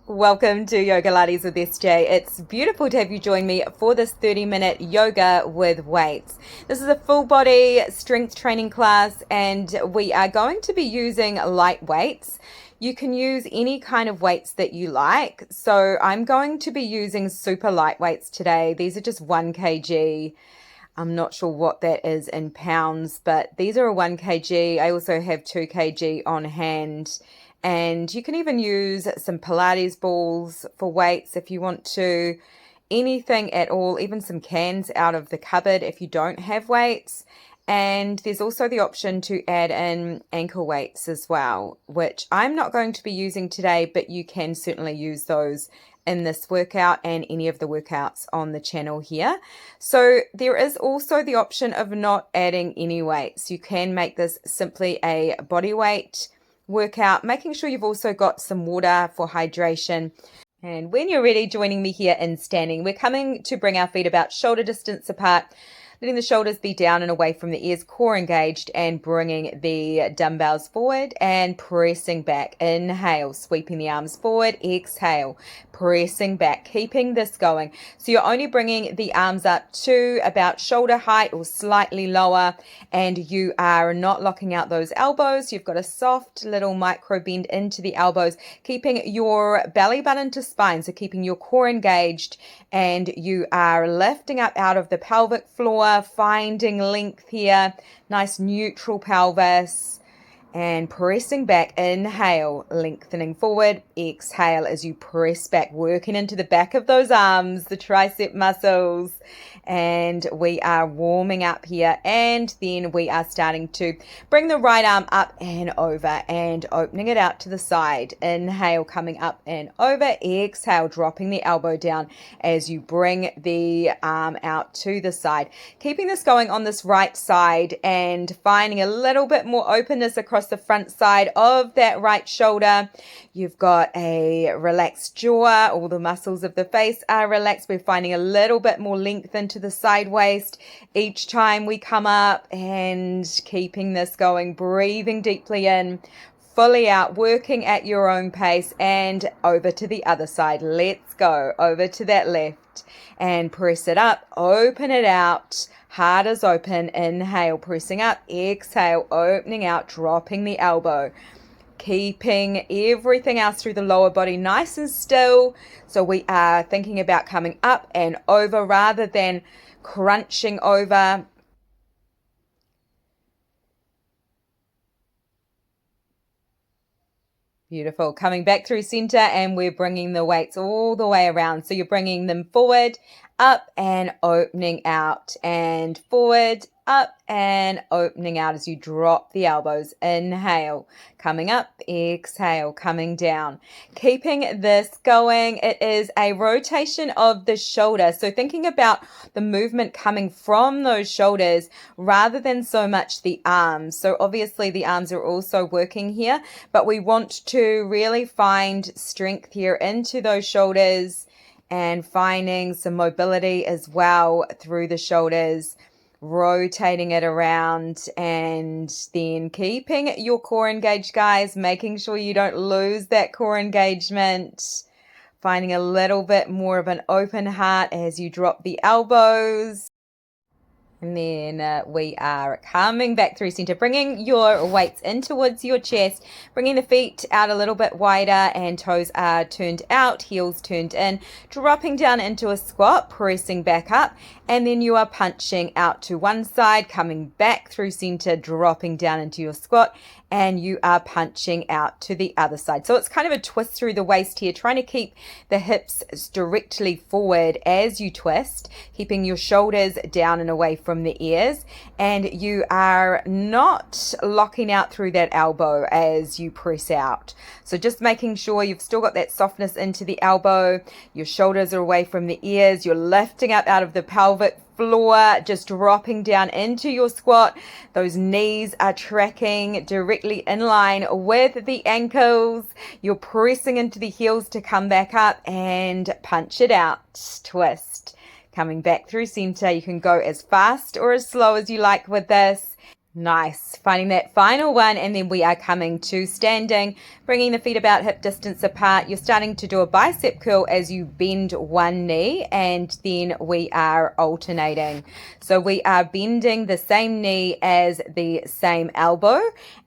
Welcome to Yogalates with SJ. It's beautiful to have you join me for this 30-minute yoga with weights. This is a full body strength training class and we are going to be using light weights. You can use any kind of weights that you like. So I'm going to be using super light weights today. These are just 1 kg. I'm not sure what that is in pounds, but these are a 1 kg. I also have 2 kg on hand. And you can even use some Pilates balls for weights if you want to. Anything at all, even some cans out of the cupboard if you don't have weights. And there's also the option to add in ankle weights as well, which I'm not going to be using today, but you can certainly use those in this workout and any of the workouts on the channel here. So there is also the option of not adding any weights. You can make this simply a body weight workout, making sure you've also got some water for hydration. And when you're ready, joining me here in standing, we're coming to bring our feet about shoulder distance apart, letting the shoulders be down and away from the ears, core engaged, and bringing the dumbbells forward and pressing back. Inhale, sweeping the arms forward. Exhale, pressing back, keeping this going. So you're only bringing the arms up to about shoulder height or slightly lower, and you are not locking out those elbows. You've got a soft little micro bend into the elbows, keeping your belly button to spine, so keeping your core engaged, and you are lifting up out of the pelvic floor, finding length here, nice neutral pelvis, and pressing back. Inhale, lengthening forward. Exhale as you press back, working into the back of those arms, the tricep muscles. And we are warming up here, and then we are starting to bring the right arm up and over and opening it out to the side. Inhale, coming up and over. Exhale, dropping the elbow down as you bring the arm out to the side. Keeping this going on this right side and finding a little bit more openness across the front side of that right shoulder. You've got a relaxed jaw. All the muscles of the face are relaxed. We're finding a little bit more length into the side waist each time we come up, and keeping this going, breathing deeply in, fully out, working at your own pace, and over to the other side. Let's go over to that left and press it up, open it out. Heart is open. Inhale, pressing up. Exhale, opening out, dropping the elbow. Keeping everything else through the lower body nice and still. So we are thinking about coming up and over rather than crunching over. Beautiful. Coming back through center, and we're bringing the weights all the way around. So you're bringing them forward, up and opening out, and forward, up and opening out as you drop the elbows. Inhale, coming up. Exhale, coming down. Keeping this going. It is a rotation of the shoulder. So thinking about the movement coming from those shoulders rather than so much the arms. So obviously the arms are also working here, but we want to really find strength here into those shoulders and finding some mobility as well through the shoulders, rotating it around, and then keeping your core engaged, guys, making sure you don't lose that core engagement, finding a little bit more of an open heart as you drop the elbows. And then we are coming back through center, bringing your weights in towards your chest, bringing the feet out a little bit wider, and toes are turned out, heels turned in, dropping down into a squat, pressing back up, and then you are punching out to one side, coming back through center, dropping down into your squat, and you are punching out to the other side. So it's kind of a twist through the waist here, trying to keep the hips directly forward as you twist, keeping your shoulders down and away from the ears, and you are not locking out through that elbow as you press out. So just making sure you've still got that softness into the elbow, your shoulders are away from the ears, you're lifting up out of the pelvic floor, just dropping down into your squat. Those knees are tracking directly in line with the ankles. You're pressing into the heels to come back up and punch it out. Twist. Coming back through center. You can go as fast or as slow as you like with this. Nice. Finding that final one, and then we are coming to standing, bringing the feet about hip distance apart. You're starting to do a bicep curl as you bend one knee, and then we are alternating. So we are bending the same knee as the same elbow,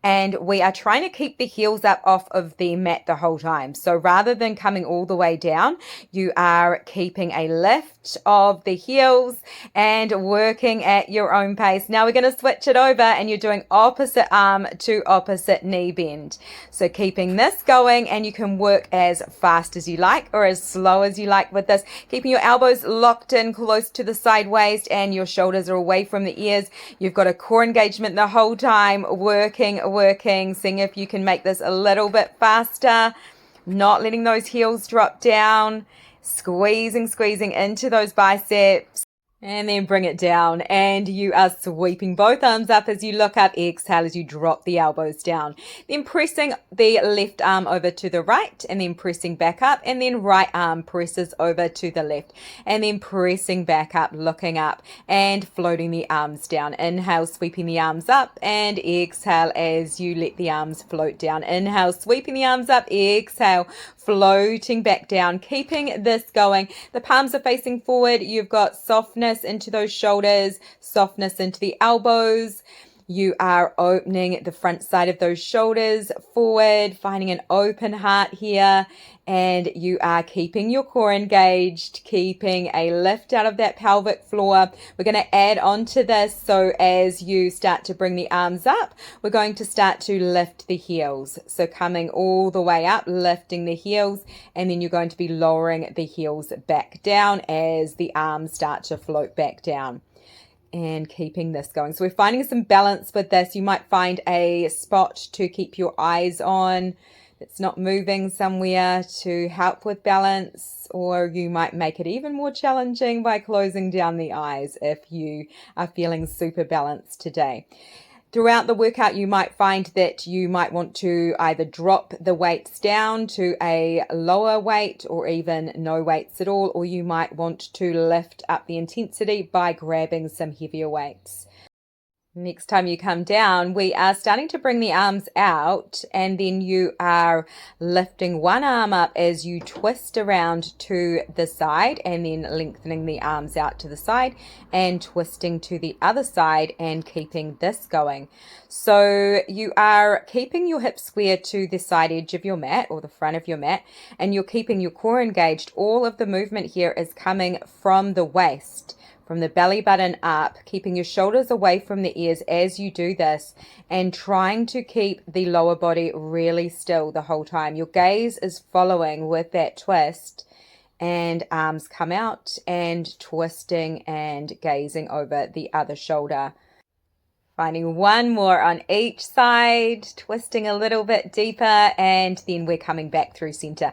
and we are trying to keep the heels up off of the mat the whole time. So rather than coming all the way down, you are keeping a lift of the heels and working at your own pace. Now we're going to switch it over, and you're doing opposite arm to opposite knee bend. So keeping this going, and you can work as fast as you like or as slow as you like with this. Keeping your elbows locked in close to the side waist, and your shoulders are away from the ears. You've got a core engagement the whole time, working, seeing if you can make this a little bit faster, not letting those heels drop down, squeezing into those biceps. And then bring it down, and you are sweeping both arms up as you look up. Exhale as you drop the elbows down. Then pressing the left arm over to the right, and then pressing back up, and then right arm presses over to the left, and then pressing back up, looking up, and floating the arms down. Inhale, sweeping the arms up, and exhale as you let the arms float down. Inhale, sweeping the arms up, exhale, floating back down, keeping this going. The palms are facing forward. You've got softness into those shoulders, softness into the elbows. You are opening the front side of those shoulders forward, finding an open heart here, and you are keeping your core engaged, keeping a lift out of that pelvic floor. We're going to add on to this, so as you start to bring the arms up, we're going to start to lift the heels. So coming all the way up, lifting the heels, and then you're going to be lowering the heels back down as the arms start to float back down. And keeping this going. So we're finding some balance with this. You might find a spot to keep your eyes on that's not moving somewhere to help with balance, or you might make it even more challenging by closing down the eyes if you are feeling super balanced today. Throughout the workout, you might find that you might want to either drop the weights down to a lower weight or even no weights at all, or you might want to lift up the intensity by grabbing some heavier weights. Next time you come down, we are starting to bring the arms out, and then you are lifting one arm up as you twist around to the side, and then lengthening the arms out to the side and twisting to the other side and keeping this going. So you are keeping your hips square to the side edge of your mat or the front of your mat, and you're keeping your core engaged. All of the movement here is coming from the waist, from the belly button up, keeping your shoulders away from the ears as you do this, and trying to keep the lower body really still the whole time. Your gaze is following with that twist, and arms come out and twisting and gazing over the other shoulder. Finding one more on each side, twisting a little bit deeper, and then we're coming back through center.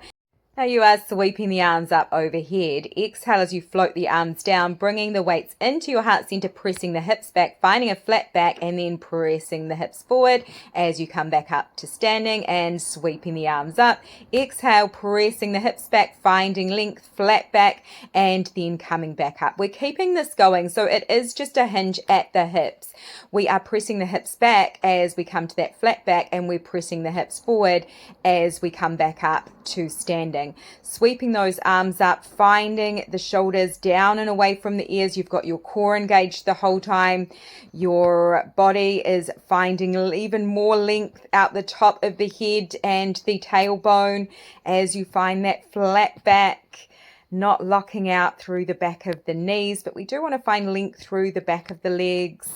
Now you are sweeping the arms up overhead. Exhale as you float the arms down, bringing the weights into your heart center, pressing the hips back, finding a flat back, and then pressing the hips forward as you come back up to standing and sweeping the arms up. Exhale, pressing the hips back, finding length, flat back, and then coming back up. We're keeping this going, so it is just a hinge at the hips. We are pressing the hips back as we come to that flat back, and we're pressing the hips forward as we come back up to standing. Sweeping those arms up, finding the shoulders down and away from the ears. You've got your core engaged the whole time. Your body is finding even more length out the top of the head and the tailbone as you find that flat back, not locking out through the back of the knees, but we do want to find length through the back of the legs.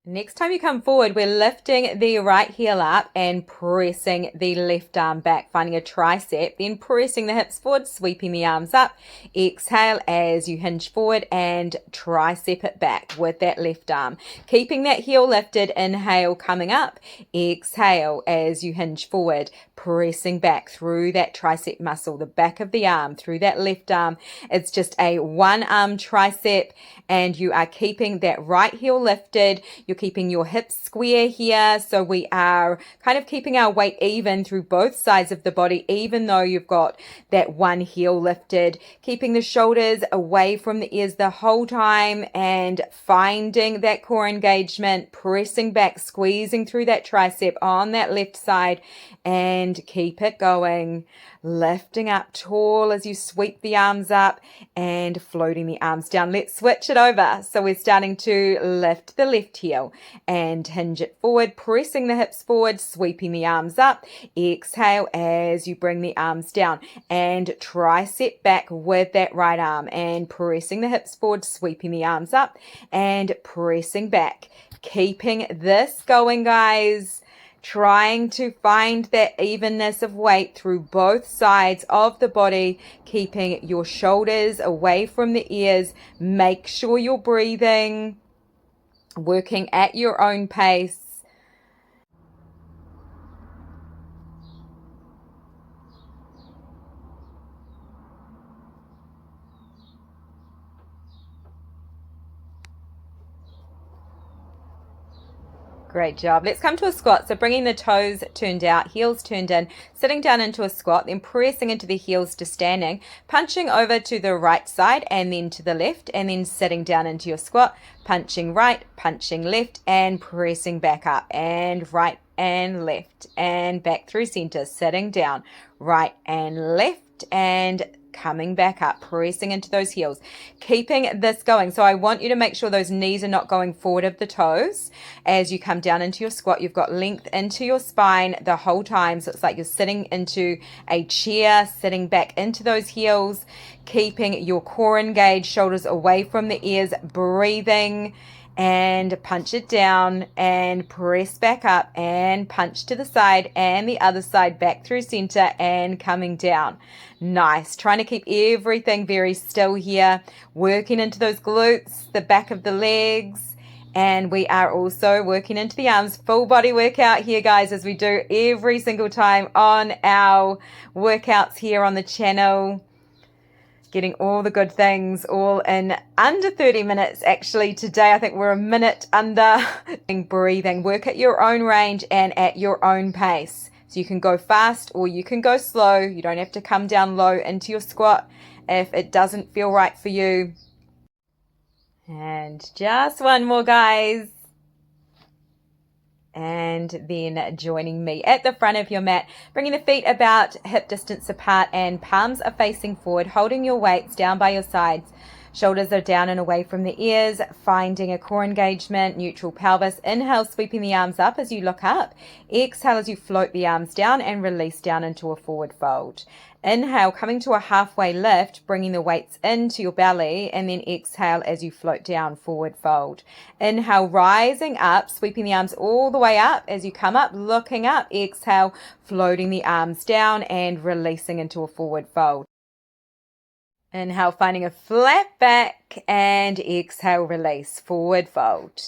Next time you come forward, we're lifting the right heel up and pressing the left arm back, finding a tricep, then pressing the hips forward, sweeping the arms up. Exhale as you hinge forward and tricep it back with that left arm. Keeping that heel lifted, inhale coming up. Exhale as you hinge forward, pressing back through that tricep muscle, the back of the arm, through that left arm. It's just a one arm tricep, and you are keeping that right heel lifted. You're keeping your hips square here. So we are kind of keeping our weight even through both sides of the body, even though you've got that one heel lifted, keeping the shoulders away from the ears the whole time and finding that core engagement, pressing back, squeezing through that tricep on that left side, and keep it going. Lifting up tall as you sweep the arms up and floating the arms down. Let's switch it over. So we're starting to lift the left heel and hinge it forward, pressing the hips forward, sweeping the arms up. Exhale as you bring the arms down and tricep back with that right arm and pressing the hips forward, sweeping the arms up and pressing back. Keeping this going, guys. Trying to find that evenness of weight through both sides of the body, keeping your shoulders away from the ears. Make sure you're breathing, working at your own pace. Great job. Let's come to a squat. So bringing the toes turned out, heels turned in, sitting down into a squat, then pressing into the heels to standing, punching over to the right side and then to the left, and then sitting down into your squat, punching right, punching left, and pressing back up, and right and left, and back through center, sitting down, right and left, and coming back up, pressing into those heels, keeping this going. So I want you to make sure those knees are not going forward of the toes. As you come down into your squat, you've got length into your spine the whole time. So it's like you're sitting into a chair, sitting back into those heels, keeping your core engaged, shoulders away from the ears, breathing, and punch it down and press back up and punch to the side and the other side, back through center and coming down. Nice. Trying to keep everything very still here, working into those glutes, the back of the legs, and we are also working into the arms. Full body workout here, guys, as we do every single time on our workouts here on the channel. Getting all the good things all in under 30 minutes. Actually, today I think we're a minute under. Breathing. Work at your own range and at your own pace. So you can go fast or you can go slow. You don't have to come down low into your squat if it doesn't feel right for you. And just one more, guys. And then joining me at the front of your mat, bringing the feet about hip distance apart and palms are facing forward, holding your weights down by your sides. Shoulders are down and away from the ears, finding a core engagement, neutral pelvis. Inhale, sweeping the arms up as you look up. Exhale as you float the arms down and release down into a forward fold. Inhale, coming to a halfway lift, bringing the weights into your belly, and then exhale as you float down, forward fold. Inhale, rising up, sweeping the arms all the way up as you come up, looking up. Exhale, floating the arms down and releasing into a forward fold. Inhale, finding a flat back, and exhale, release, forward fold.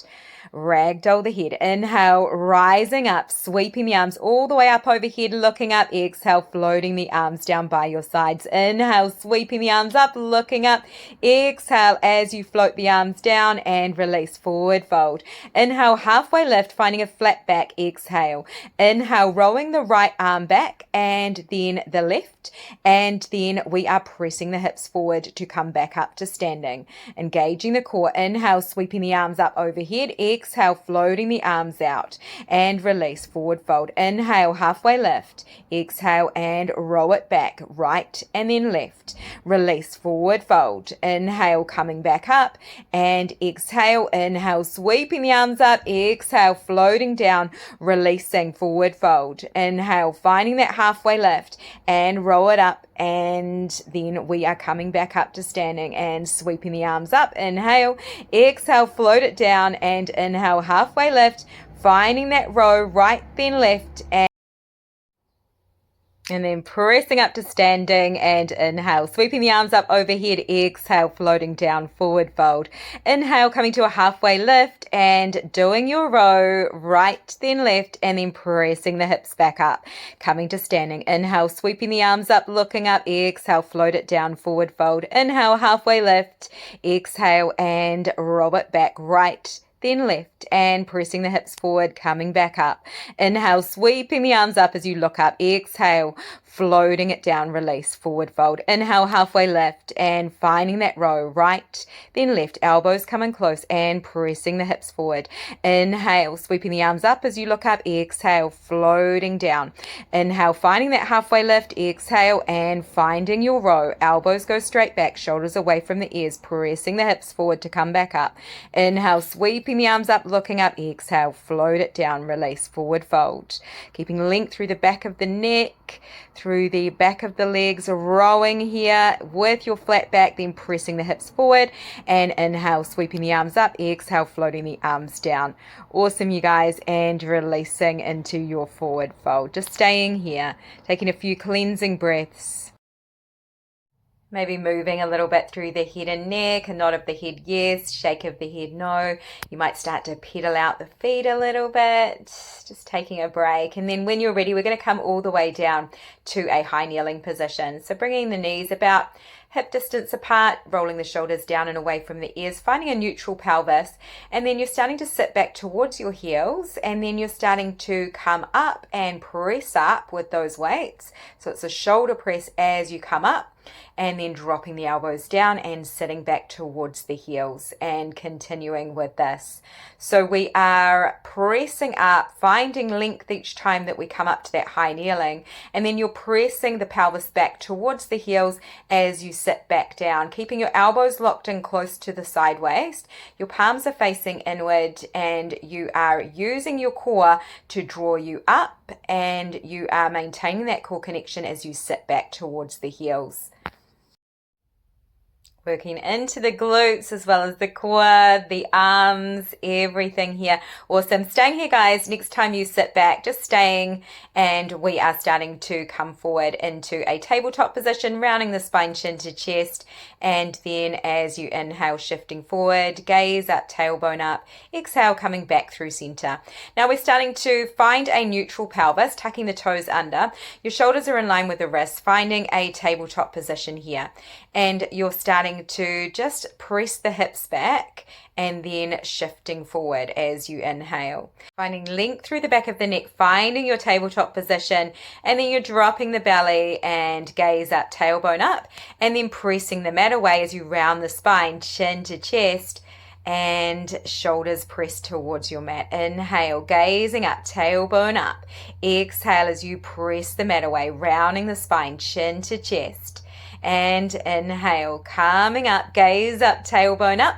Ragdoll the head. Inhale, rising up, sweeping the arms all the way up overhead, looking up. Exhale, floating the arms down by your sides. Inhale, sweeping the arms up, looking up. Exhale as you float the arms down and release, forward fold. Inhale, halfway lift, finding a flat back. Exhale. Inhale, rolling the right arm back and then the left, and then we are pressing the hips forward to come back up to standing. Engaging the core. Inhale, sweeping the arms up overhead. Exhale, floating the arms out and release, forward fold. Inhale, halfway lift. Exhale and roll it back, right and then left. Release, forward fold. Inhale, coming back up and exhale. Inhale, sweeping the arms up. Exhale, floating down, releasing, forward fold. Inhale, finding that halfway lift and roll it up, and then we are coming back up to standing and sweeping the arms up. Inhale, exhale, float it down, and inhale, halfway lift, finding that row, right then left, and And then pressing up to standing and inhale. Sweeping the arms up overhead. Exhale, floating down, forward fold. Inhale, coming to a halfway lift and doing your row, right then left, and then pressing the hips back up. Coming to standing. Inhale, sweeping the arms up, looking up. Exhale, float it down, forward fold. Inhale, halfway lift. Exhale and roll it back, right then left, and pressing the hips forward, coming back up. Inhale, sweeping the arms up as you look up. Exhale, floating it down, release, forward fold. Inhale, halfway lift, and finding that row, right then left, elbows coming close, and pressing the hips forward. Inhale, sweeping the arms up as you look up. Exhale, floating down. Inhale, finding that halfway lift. Exhale, and finding your row. Elbows go straight back, shoulders away from the ears, pressing the hips forward to come back up. Inhale, sweeping the arms up, looking up. Exhale, float it down, release, forward fold. Keeping length through the back of the neck, through the back of the legs, rowing here with your flat back, then pressing the hips forward. And inhale, sweeping the arms up. Exhale, floating the arms down. Awesome, you guys, and releasing into your forward fold. Just staying here, taking a few cleansing breaths. Maybe moving a little bit through the head and neck, a nod of the head yes, shake of the head no. You might start to pedal out the feet a little bit, just taking a break. And then when you're ready, we're going to come all the way down to a high kneeling position. So bringing the knees about hip distance apart, rolling the shoulders down and away from the ears, finding a neutral pelvis, and then you're starting to sit back towards your heels, and then you're starting to come up and press up with those weights. So it's a shoulder press as you come up, and then dropping the elbows down and sitting back towards the heels and continuing with this. So we are pressing up, finding length each time that we come up to that high kneeling, and then you're pressing the pelvis back towards the heels as you sit back down, keeping your elbows locked in close to the side waist. Your palms are facing inward, and you are using your core to draw you up, and you are maintaining that core connection as you sit back towards the heels. Working into the glutes as well as the core, the arms, everything here. Awesome. Staying here, guys. Next time you sit back, just staying, and we are starting to come forward into a tabletop position, rounding the spine, chin to chest, and then as you inhale, shifting forward, gaze up, tailbone up, exhale, coming back through center. Now we're starting to find a neutral pelvis, tucking the toes under. Your shoulders are in line with the wrists, finding a tabletop position here, and you're starting to just press the hips back and then shifting forward as you inhale. Finding length through the back of the neck, finding your tabletop position, and then you're dropping the belly and gaze up, tailbone up, and then pressing the mat away as you round the spine, chin to chest, and shoulders pressed towards your mat. Inhale, gazing up, tailbone up. Exhale as you press the mat away, rounding the spine, chin to chest. And inhale, coming up, gaze up, tailbone up,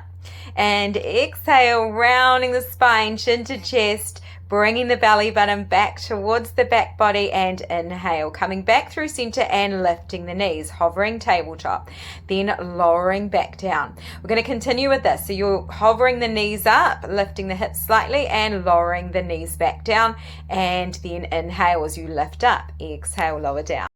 and exhale, rounding the spine, chin to chest, bringing the belly button back towards the back body, and inhale, coming back through center and lifting the knees, hovering tabletop, then lowering back down. We're going to continue with this. So you're hovering the knees up, lifting the hips slightly, and lowering the knees back down, and then inhale as you lift up, exhale, lower down.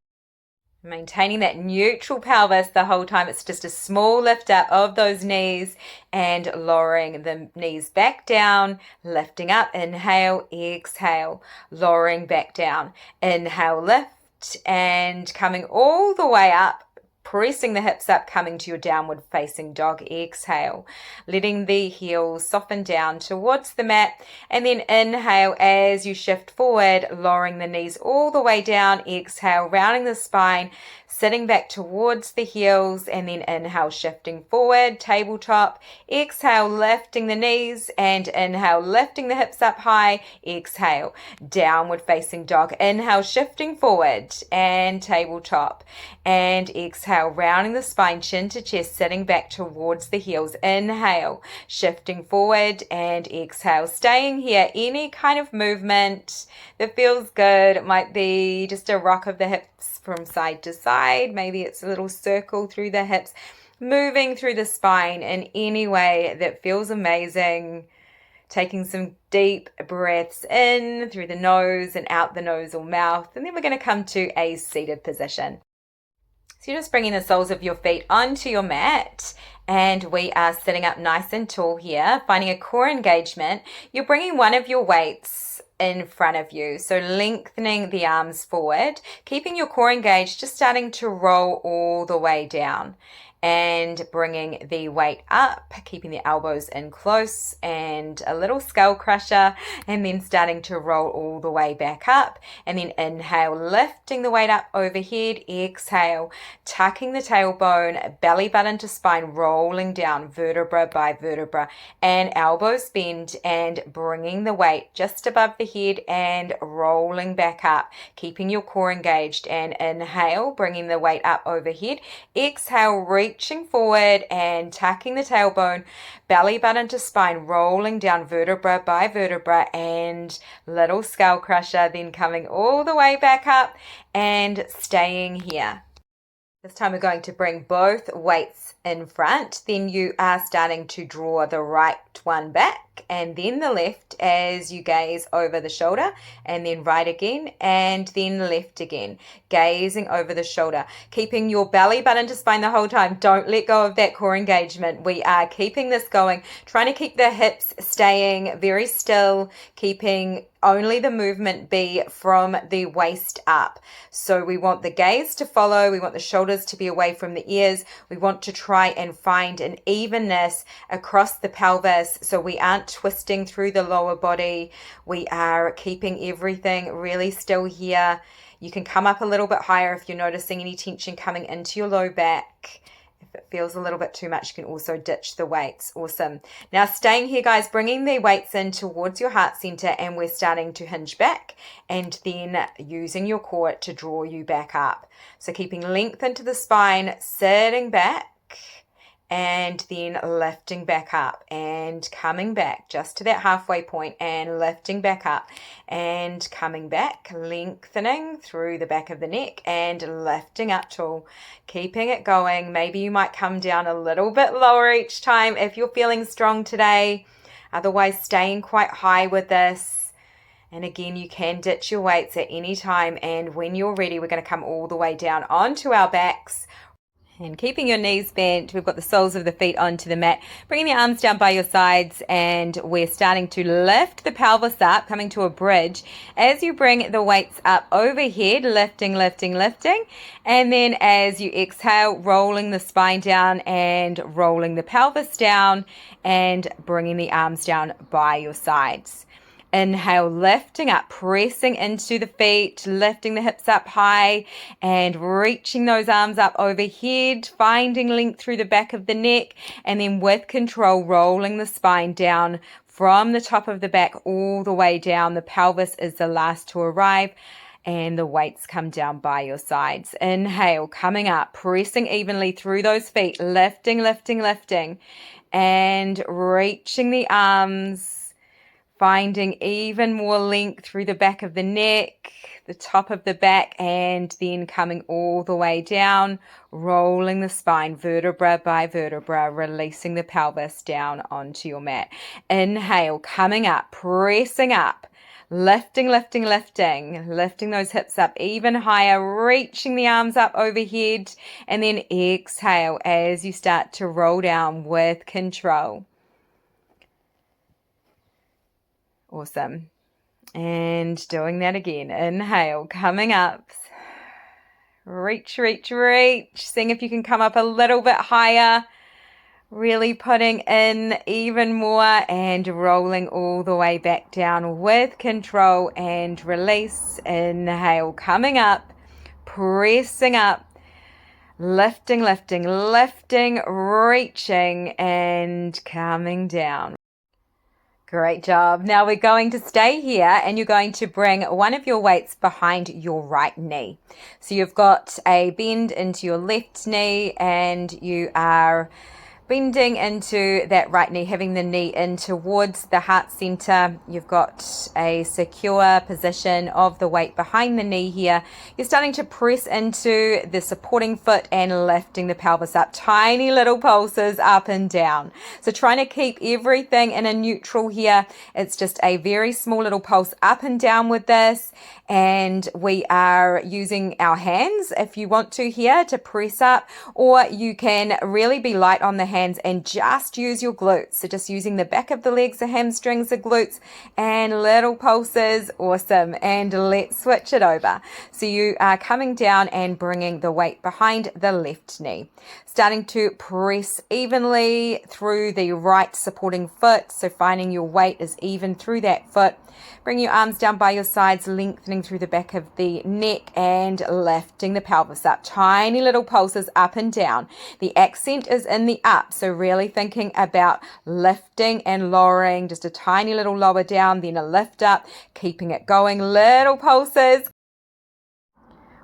Maintaining that neutral pelvis the whole time. It's just a small lift up of those knees and lowering the knees back down, lifting up, inhale, exhale, lowering back down, inhale, lift, and coming all the way up, pressing the hips up, coming to your downward facing dog. Exhale, letting the heels soften down towards the mat, and then inhale as you shift forward, lowering the knees all the way down. Exhale, rounding the spine, sitting back towards the heels, and then inhale, shifting forward, tabletop. Exhale, lifting the knees, and inhale, lifting the hips up high. Exhale, downward facing dog. Inhale, shifting forward and tabletop, and exhale, rounding the spine, chin to chest, sitting back towards the heels. Inhale, shifting forward, and exhale, staying here. Any kind of movement that feels good. It might be just a rock of the hips from side to side. Maybe it's a little circle through the hips, moving through the spine in any way that feels amazing. Taking some deep breaths in through the nose and out the nose or mouth. And then we're going to come to a seated position. So you're just bringing the soles of your feet onto your mat, and we are sitting up nice and tall here, finding a core engagement. You're bringing one of your weights in front of you, so lengthening the arms forward, keeping your core engaged, just starting to roll all the way down. And bringing the weight up, keeping the elbows in close, and a little skull crusher, and then starting to roll all the way back up. And then inhale, lifting the weight up overhead. Exhale, tucking the tailbone, belly button to spine, rolling down vertebra by vertebra, and elbows bend, and bringing the weight just above the head and rolling back up, keeping your core engaged. And inhale, bringing the weight up overhead. Exhale, reaching forward and tucking the tailbone, belly button to spine, rolling down vertebra by vertebra, and little skull crusher, then coming all the way back up and staying here. This time we're going to bring both weights in front. Then you are starting to draw the right one back and then the left as you gaze over the shoulder, and then right again and then left again, gazing over the shoulder, keeping your belly button to spine the whole time. Don't let go of that core engagement. We are keeping this going, trying to keep the hips staying very still, keeping only the movement be from the waist up. So we want the gaze to follow, we want the shoulders to be away from the ears, we want to try and find an evenness across the pelvis so we aren't twisting through the lower body. We are keeping everything really still here. You can come up a little bit higher if you're noticing any tension coming into your low back. If it feels a little bit too much, you can also ditch the weights. Awesome. Now staying here, guys, bringing the weights in towards your heart center, and we're starting to hinge back and then using your core to draw you back up. So keeping length into the spine, sitting back, and then lifting back up and coming back just to that halfway point and lifting back up and coming back, lengthening through the back of the neck and lifting up tall, keeping it going. Maybe you might come down a little bit lower each time if you're feeling strong today. Otherwise, staying quite high with this. And again, you can ditch your weights at any time. And when you're ready, we're going to come all the way down onto our backs. And keeping your knees bent, we've got the soles of the feet onto the mat, bringing the arms down by your sides, and we're starting to lift the pelvis up, coming to a bridge. As you bring the weights up overhead, lifting, lifting, lifting, and then as you exhale, rolling the spine down and rolling the pelvis down and bringing the arms down by your sides. Inhale, lifting up, pressing into the feet, lifting the hips up high and reaching those arms up overhead, finding length through the back of the neck, and then with control, rolling the spine down from the top of the back all the way down. The pelvis is the last to arrive, and the weights come down by your sides. Inhale, coming up, pressing evenly through those feet, lifting, lifting, lifting, and reaching the arms, finding even more length through the back of the neck, the top of the back, and then coming all the way down, rolling the spine vertebra by vertebra, releasing the pelvis down onto your mat. Inhale, coming up, pressing up, lifting, lifting, lifting, lifting those hips up even higher, reaching the arms up overhead, and then exhale as you start to roll down with control. Awesome. And doing that again. Inhale, coming up. Reach, reach, reach. Seeing if you can come up a little bit higher. Really putting in even more and rolling all the way back down with control and release. Inhale, coming up, pressing up, lifting, lifting, lifting, reaching and coming down. Great job. Now we're going to stay here and you're going to bring one of your weights behind your right knee. So you've got a bend into your left knee and you are bending into that right knee, having the knee in towards the heart center. You've got a secure position of the weight behind the knee here. You're starting to press into the supporting foot and lifting the pelvis up. Tiny little pulses up and down. So trying to keep everything in a neutral here. It's just a very small little pulse up and down with this. And we are using our hands, if you want to here, to press up, or you can really be light on the hands and just use your glutes. So just using the back of the legs, the hamstrings, the glutes, and little pulses. Awesome. And let's switch it over. So you are coming down and bringing the weight behind the left knee. Starting to press evenly through the right supporting foot. So finding your weight is even through that foot. Bring your arms down by your sides, lengthening through the back of the neck and lifting the pelvis up. Tiny little pulses up and down. The accent is in the up, so really thinking about lifting and lowering, just a tiny little lower down, then a lift up, keeping it going, little pulses.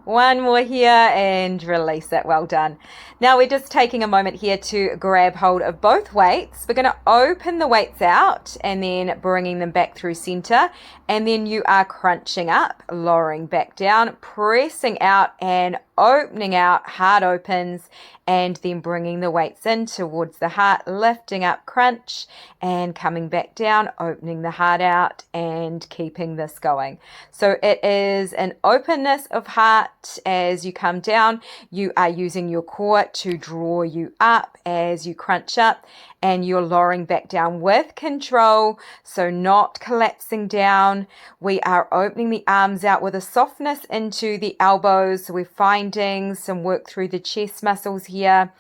One more here and release it. Well done. Now we're just taking a moment here to grab hold of both weights. We're going to open the weights out and then bringing them back through center. And then you are crunching up, lowering back down, pressing out and opening out, heart opens, and then bringing the weights in towards the heart, lifting up, crunch, and coming back down, opening the heart out and keeping this going. So it is an openness of heart as you come down. You are using your core to draw you up as you crunch up, and you're lowering back down with control, so not collapsing down. We are opening the arms out with a softness into the elbows. So we're finding some work through the chest muscles here,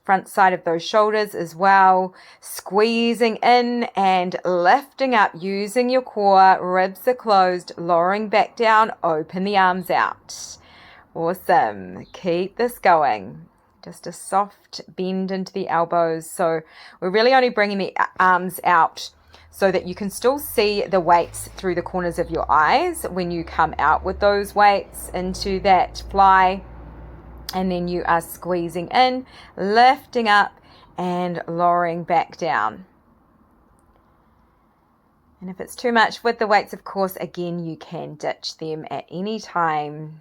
front side of those shoulders as well. Squeezing in and lifting up using your core. Ribs are closed, lowering back down, open the arms out. Awesome. Keep this going. Just a soft bend into the elbows. So we're really only bringing the arms out so that you can still see the weights through the corners of your eyes when you come out with those weights into that fly. And then you are squeezing in, lifting up and lowering back down. And if it's too much with the weights, of course, again, you can ditch them at any time.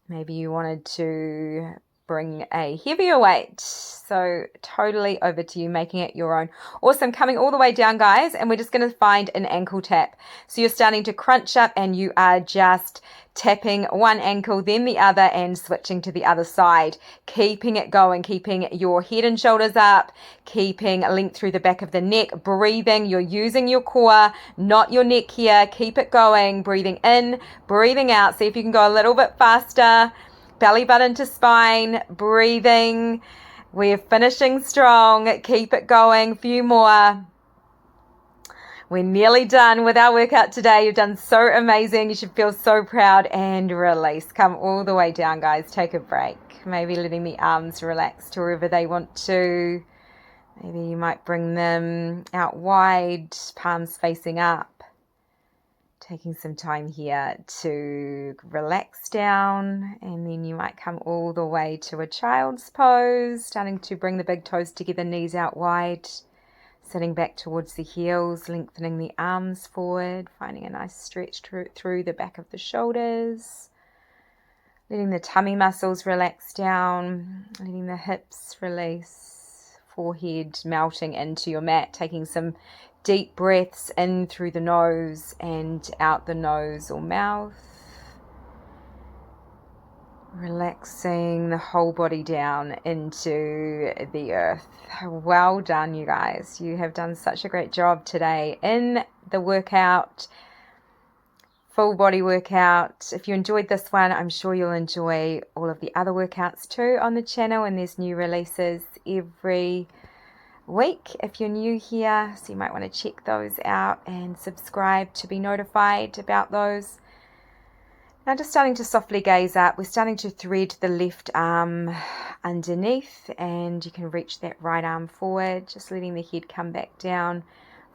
Maybe you wanted to bring a heavier weight. So totally over to you, making it your own. Awesome. Coming all the way down, guys, and we're just going to find an ankle tap. So you're starting to crunch up and you are just tapping one ankle, then the other, and switching to the other side. Keeping it going, keeping your head and shoulders up, keeping length through the back of the neck, breathing. You're using your core, not your neck here. Keep it going, breathing in, breathing out. See if you can go a little bit faster. Belly button to spine, breathing. We're finishing strong. Keep it going. A few more. We're nearly done with our workout today. You've done so amazing. You should feel so proud, and release. Come all the way down, guys. Take a break. Maybe letting the arms relax to wherever they want to. Maybe you might bring them out wide, palms facing up. Taking some time here to relax down, and then you might come all the way to a child's pose, starting to bring the big toes together, knees out wide, sitting back towards the heels, lengthening the arms forward, finding a nice stretch through the back of the shoulders, letting the tummy muscles relax down, letting the hips release, forehead melting into your mat, taking some deep breaths in through the nose and out the nose or mouth. Relaxing the whole body down into the earth. Well done, you guys. You have done such a great job today in the workout, full body workout. If you enjoyed this one, I'm sure you'll enjoy all of the other workouts too on the channel, and there's new releases every week if you're new here, so you might want to check those out and subscribe to be notified about those. Now just starting to softly gaze up, we're starting to thread the left arm underneath, and you can reach that right arm forward, just letting the head come back down,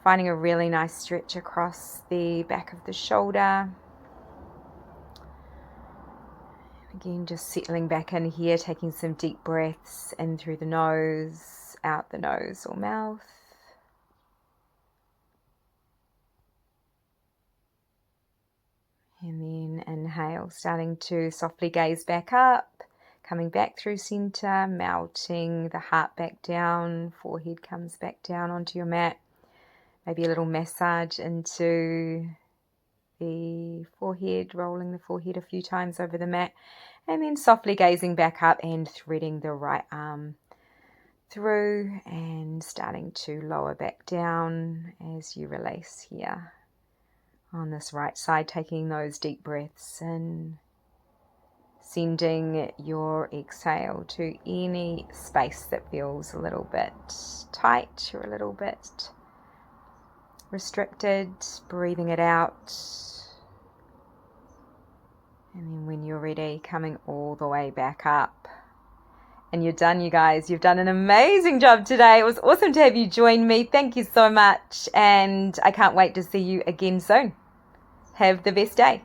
finding a really nice stretch across the back of the shoulder. Again, just settling back in here, taking some deep breaths in through the nose, out the nose or mouth. And then inhale, starting to softly gaze back up, coming back through center, melting the heart back down, forehead comes back down onto your mat. Maybe a little massage into the forehead, rolling the forehead a few times over the mat, and then softly gazing back up and threading the right arm through and starting to lower back down as you release here. On this right side, taking those deep breaths in, sending your exhale to any space that feels a little bit tight or a little bit restricted, breathing it out. And then when you're ready, coming all the way back up. And you're done, you guys. You've done an amazing job today. It was awesome to have you join me. Thank you so much. And I can't wait to see you again soon. Have the best day.